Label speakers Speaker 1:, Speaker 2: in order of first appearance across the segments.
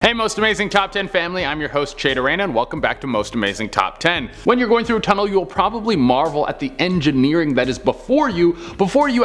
Speaker 1: Hey Most Amazing Top 10 family, I'm your host Chada Reyna and welcome back to Most Amazing Top 10. When you're going through a tunnel, you'll probably marvel at the engineering that is before you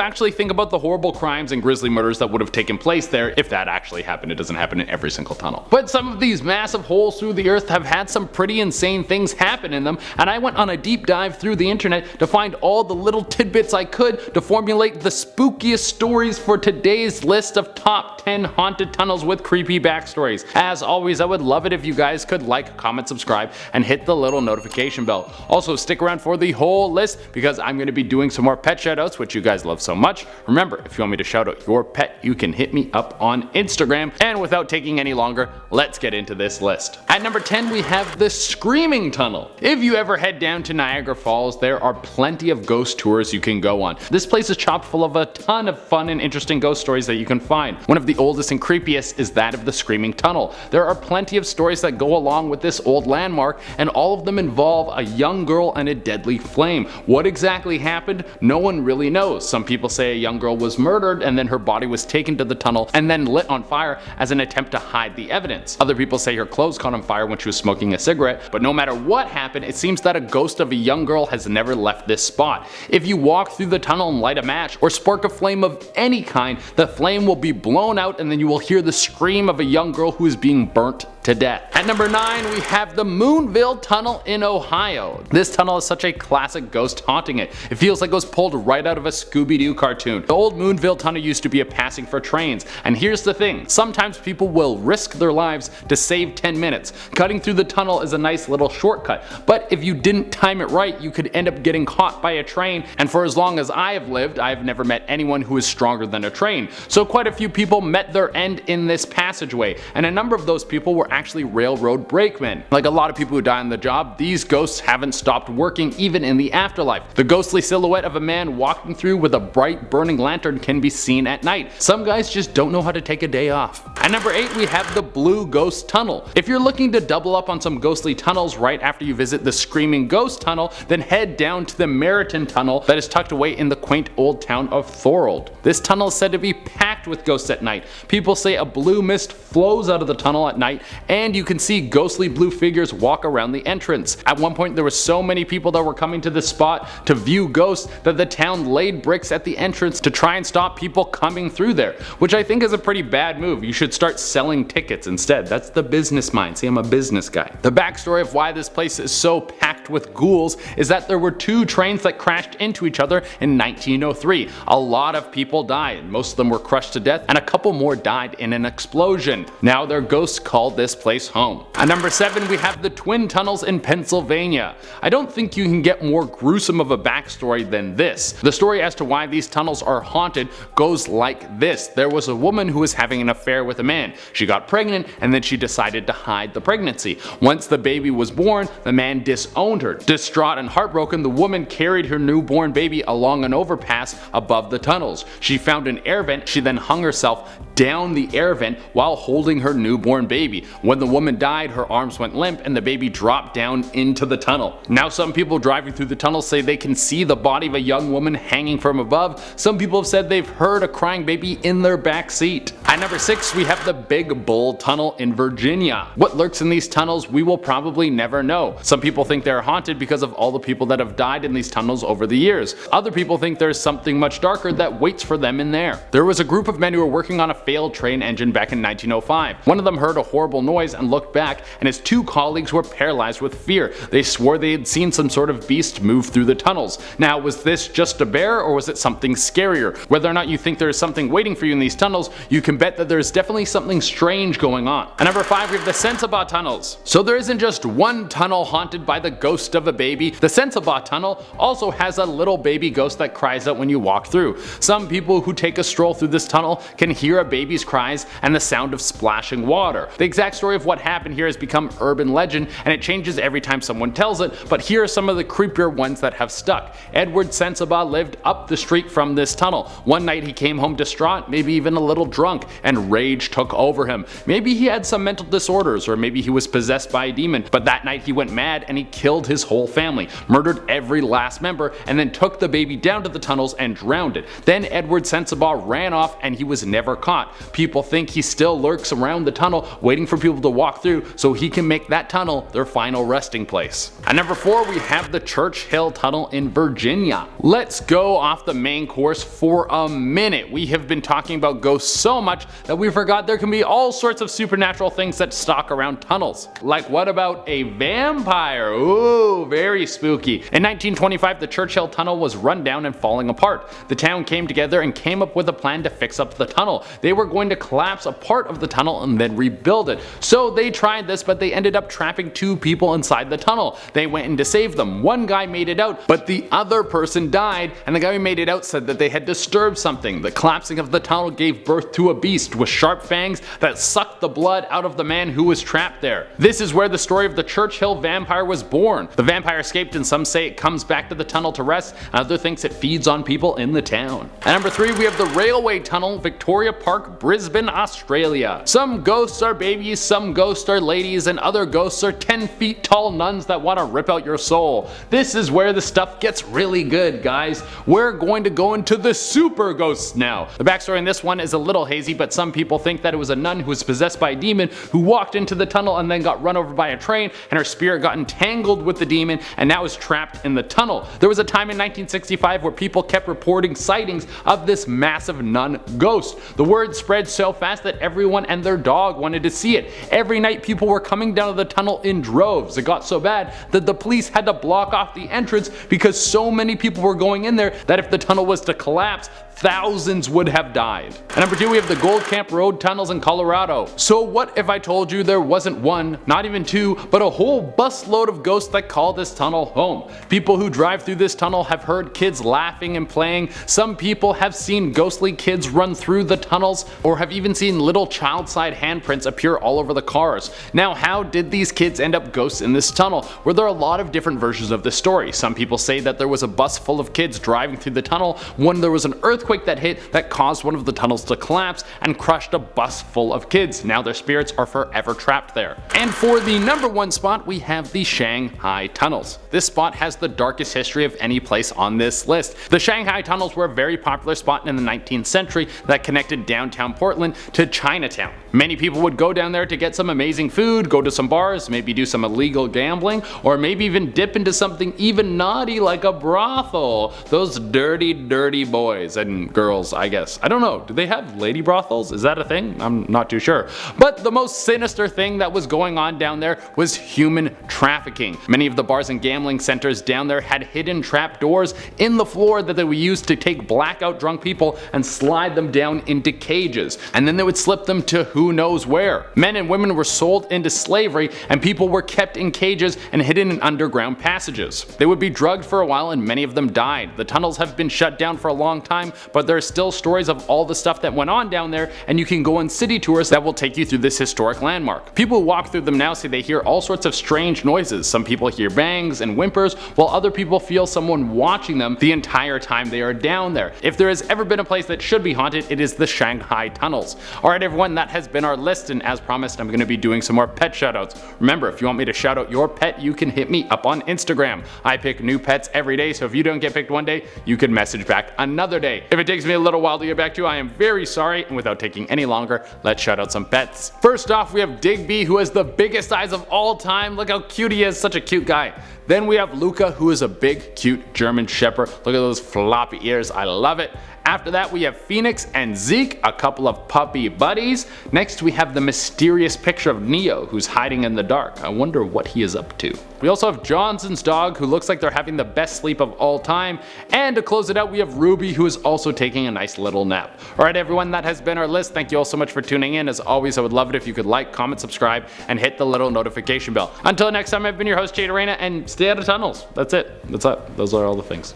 Speaker 1: actually think about the horrible crimes and grisly murders that would have taken place there if that actually happened. It doesn't happen in every single tunnel. But some of these massive holes through the earth have had some pretty insane things happen in them, and I went on a deep dive through the internet to find all the little tidbits I could to formulate the spookiest stories for today's list of top 10 haunted tunnels with creepy backstories. As always, I would love it if you guys could like, comment, subscribe, and hit the little notification bell. Also, stick around for the whole list because I'm going to be doing some more pet shoutouts, which you guys love so much. Remember, if you want me to shout out your pet, you can hit me up on Instagram. And without taking any longer, let's get into this list. At number 10, we have the Screaming Tunnel. If you ever head down to Niagara Falls, there are plenty of ghost tours you can go on. This place is chock full of a ton of fun and interesting ghost stories that you can find. One of the oldest and creepiest is that of the Screaming Tunnel. There are plenty of stories that go along with this old landmark, and all of them involve a young girl and a deadly flame. What exactly happened? No one really knows. Some people say a young girl was murdered and then her body was taken to the tunnel and then lit on fire as an attempt to hide the evidence. Other people say her clothes caught on fire when she was smoking a cigarette, but no matter what happened, it seems that a ghost of a young girl has never left this spot. If you walk through the tunnel and light a match or spark a flame of any kind, the flame will be blown out and then you will hear the scream of a young girl who is being burnt to death. At number 9, we have the Moonville Tunnel in Ohio. This tunnel is such a classic ghost haunting it. It feels like it was pulled right out of a Scooby-Doo cartoon. The old Moonville Tunnel used to be a passing for trains, and here's the thing, sometimes people will risk their lives to save 10 minutes. Cutting through the tunnel is a nice little shortcut, but if you didn't time it right, you could end up getting caught by a train, and for as long as I have lived, I have never met anyone who is stronger than a train. So quite a few people met their end in this passageway, and a number of those people were actually railroad brakemen. Like a lot of people who die on the job, these ghosts haven't stopped working even in the afterlife. The ghostly silhouette of a man walking through with a bright burning lantern can be seen at night. Some guys just don't know how to take a day off. At number 8, we have the Blue Ghost Tunnel. If you're looking to double up on some ghostly tunnels right after you visit the Screaming Ghost Tunnel, then head down to the Meriton Tunnel that is tucked away in the quaint old town of Thorold. This tunnel is said to be packed with ghosts at night. People say a blue mist flows out of the tunnel at night, and you can see ghostly blue figures walk around the entrance. At one point there were so many people that were coming to this spot to view ghosts that the town laid bricks at the entrance to try and stop people coming through there, which I think is a pretty bad move. You should start selling tickets instead. That's the business mind. See, I'm a business guy. The backstory of why this place is so packed with ghouls is that there were two trains that crashed into each other in 1903. A lot of people died. Most of them were crushed to death, and a couple more died in an explosion. Now their ghosts call this place home. At number 7, we have the Twin Tunnels in Pennsylvania. I don't think you can get more gruesome of a backstory than this. The story as to why these tunnels are haunted goes like this. There was a woman who was having an affair with a man. She got pregnant and then she decided to hide the pregnancy. Once the baby was born, the man disowned her. Distraught and heartbroken, the woman carried her newborn baby along an overpass above the tunnels. She found an air vent. She then hung herself down the air vent while holding her newborn baby. When the woman died, her arms went limp and the baby dropped down into the tunnel. Now some people driving through the tunnel say they can see the body of a young woman hanging from above. Some people have said they've heard a crying baby in their back seat. At number 6, we have the Big Bull Tunnel in Virginia. What lurks in these tunnels we will probably never know. Some people think they're haunted because of all the people that have died in these tunnels over the years. Other people think there's something much darker that waits for them in there. There was a group of men who were working on a failed train engine back in 1905. One of them heard a horrible noise and looked back, and his two colleagues were paralyzed with fear. They swore they had seen some sort of beast move through the tunnels. Now, was this just a bear or was it something scarier? Whether or not you think there is something waiting for you in these tunnels, you can bet that there's definitely something strange going on. At number 5, we have the SENSABAUGH tunnels. So there isn't just one tunnel haunted by the ghost of a baby. The SENSABAUGH tunnel also has a little baby ghost that cries out when you walk through. Some people who take a stroll through this tunnel can hear a baby's cries and the sound of splashing water. The exact story of what happened here has become urban legend, and it changes every time someone tells it, but here are some of the creepier ones that have stuck. Edward SENSABAUGH lived up the street from this tunnel. One night he came home distraught, maybe even a little drunk, and rage took over him. Maybe he had some mental disorders, or maybe he was possessed by a demon, but that night he went mad and he killed killed his whole family, murdered every last member, and then took the baby down to the tunnels and drowned it. Then Edward SENSABAUGH ran off and he was never caught. People think he still lurks around the tunnel waiting for people to walk through so he can make that tunnel their final resting place. At number 4 we have the Church Hill Tunnel in Virginia. Let's go off the main course for a minute. We have been talking about ghosts so much that we forgot there can be all sorts of supernatural things that stalk around tunnels. Like what about a vampire? Ooh, very spooky. In 1925 the Church Hill Tunnel was run down and falling apart. The town came together and came up with a plan to fix up the tunnel. They were going to collapse a part of the tunnel and then rebuild it. So they tried this, but they ended up trapping 2 people inside the tunnel. They went in to save them. One guy made it out, but the other person died, and the guy who made it out said that they had disturbed something. The collapsing of the tunnel gave birth to a beast with sharp fangs that sucked the blood out of the man who was trapped there. This is where the story of the Church Hill vampire was born. The vampire escaped, and some say it comes back to the tunnel to rest, and others think it feeds on people in the town. At number 3 we have the Railway Tunnel, Victoria Park, Brisbane, Australia. Some ghosts are babies, some ghosts are ladies, and other ghosts are 10 feet tall nuns that want to rip out your soul. This is where the stuff gets really good, guys. We're going to go into the super ghosts now. The backstory in this one is a little hazy, but some people think that it was a nun who was possessed by a demon who walked into the tunnel and then got run over by a train, and her spirit got entangled with the demon and now is trapped in the tunnel. There was a time in 1965 where people kept reporting sightings of this massive nun ghost. The word spread so fast that everyone and their dog wanted to see it. Every night people were coming down to the tunnel in droves. It got so bad that the police had to block off the entrance because so many people were going in there that if the tunnel was to collapse, thousands would have died. At number 2 we have the Gold Camp Road tunnels in Colorado. So what if I told you there wasn't one, not even 2, but a whole busload of ghosts that call this tunnel home? People who drive through this tunnel have heard kids laughing and playing. Some people have seen ghostly kids run through the tunnels, or have even seen little child-sized handprints appear all over the cars. Now how did these kids end up ghosts in this tunnel? Well, there are a lot of different versions of the story. Some people say that there was a bus full of kids driving through the tunnel when there was an earthquake that hit that caused one of the tunnels to collapse and crushed a bus full of kids. Now their spirits are forever trapped there. And for the number 1 spot we have the Shanghai tunnels. This spot has the darkest history of any place on this list. The Shanghai tunnels were a very popular spot in the 19th century that connected downtown Portland to Chinatown. Many people would go down there to get some amazing food, go to some bars, maybe do some illegal gambling, or maybe even dip into something even naughty like a brothel. Those dirty boys and girls, I guess. I don't know, do they have lady brothels? Is that a thing? I'm not too sure. But the most sinister thing that was going on down there was human trafficking. Many of the bars and gambling centers down there had hidden trap doors in the floor that they would use to take blackout drunk people and slide them down into cages. And then they would slip them to who knows where. Men and women were sold into slavery, and people were kept in cages and hidden in underground passages. They would be drugged for a while, and many of them died. The tunnels have been shut down for a long time, but there are still stories of all the stuff that went on down there, and you can go on city tours that will take you through this historic landmark. People who walk through them now say they hear all sorts of strange noises. Some people hear bangs and whimpers, while other people feel someone watching them the entire time they are down there. If there has ever been a place that should be haunted, it is the Shanghai tunnels. Alright everyone, that has been our list, and as promised I'm going to be doing some more pet shoutouts. Remember, if you want me to shout out your pet, you can hit me up on Instagram. I pick new pets every day, so if you don't get picked one day, you can message back another day. If it takes me a little while to get back to you, I am very sorry, and without taking any longer, let's shout out some pets. First off, we have Digby, who has the biggest eyes of all time. Look how cute he is, such a cute guy. Then we have Luca, who is a big, cute German Shepherd. Look at those floppy ears, I love it. After that we have Phoenix and Zeke, a couple of puppy buddies. Next we have the mysterious picture of Neo, who's hiding in the dark. I wonder what he is up to. We also have Johnson's dog, who looks like they're having the best sleep of all time. And to close it out we have Ruby, who is also taking a nice little nap. Alright everyone, that has been our list. Thank you all so much for tuning in. As always, I would love it if you could like, comment, subscribe, and hit the little notification bell. Until next time, I've been your host, Jade Arena, and stay out of tunnels. That's it. That's it. Those are all the things.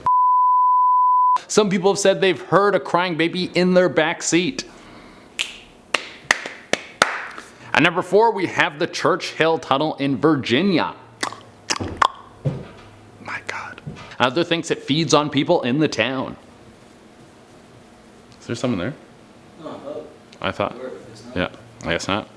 Speaker 1: Some people have said they've heard a crying baby in their back seat. At number 4, we have the Church Hill Tunnel in Virginia. My God. Another thinks it feeds on people in the town. Is there someone there? I thought. Yeah, I guess not.